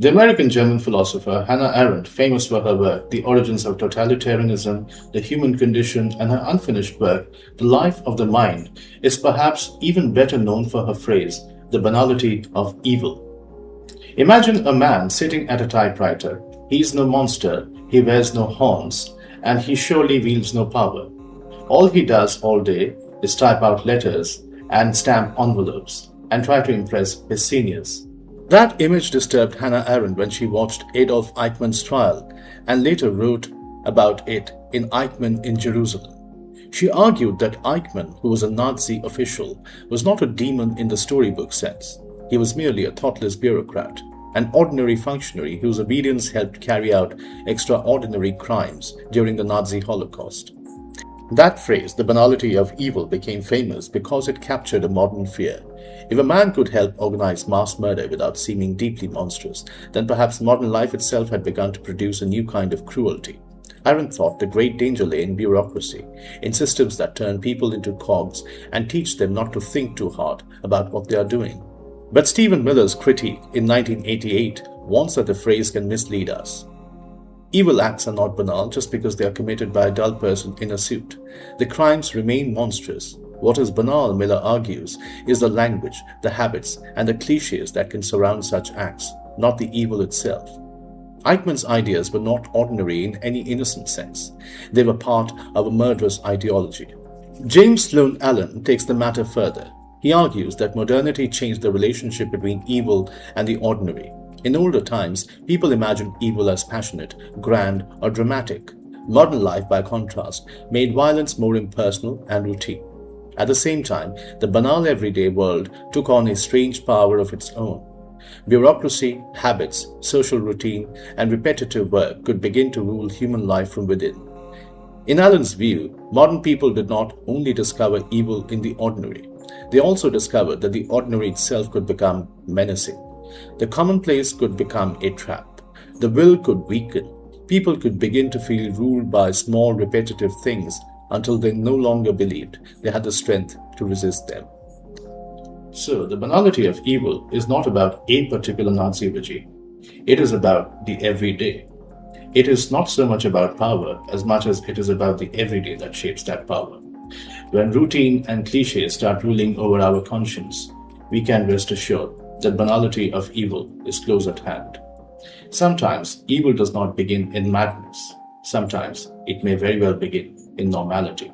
The American-German philosopher Hannah Arendt, famous for her work The Origins of Totalitarianism, The Human Condition, and her unfinished work The Life of the Mind, is perhaps even better known for her phrase, the banality of evil. Imagine a man sitting at a typewriter. He is no monster, he wears no horns, and he surely wields no power. All he does all day is type out letters and stamp envelopes and try to impress his seniors. That image disturbed Hannah Arendt when she watched Adolf Eichmann's trial and later wrote about it in Eichmann in Jerusalem. She argued that Eichmann, who was a Nazi official, was not a demon in the storybook sense. He was merely a thoughtless bureaucrat, an ordinary functionary whose obedience helped carry out extraordinary crimes during the Nazi Holocaust. That phrase, the banality of evil, became famous because it captured a modern fear. If a man could help organize mass murder without seeming deeply monstrous, then perhaps modern life itself had begun to produce a new kind of cruelty. Arendt thought the great danger lay in bureaucracy, in systems that turn people into cogs and teach them not to think too hard about what they are doing. But Stephen Miller's critique in 1988 warns that the phrase can mislead us. Evil acts are not banal just because they are committed by a dull person in a suit. The crimes remain monstrous. What is banal, Miller argues, is the language, the habits, and the cliches that can surround such acts, not the evil itself. Eichmann's ideas were not ordinary in any innocent sense. They were part of a murderous ideology. James Sloan Allen takes the matter further. He argues that modernity changed the relationship between evil and the ordinary. In older times, people imagined evil as passionate, grand, or dramatic. Modern life, by contrast, made violence more impersonal and routine. At the same time, the banal everyday world took on a strange power of its own. Bureaucracy, habits, social routine, and repetitive work could begin to rule human life from within. In Allen's view, modern people did not only discover evil in the ordinary, they also discovered that the ordinary itself could become menacing. The commonplace could become a trap. The will could weaken. People could begin to feel ruled by small repetitive things until they no longer believed they had the strength to resist them. So, the banality of evil is not about a particular Nazi regime. It is about the everyday. It is not so much about power as much as it is about the everyday that shapes that power. When routine and cliches start ruling over our conscience, we can rest assured that banality of evil is close at hand. Sometimes evil does not begin in madness. Sometimes it may very well begin in normality.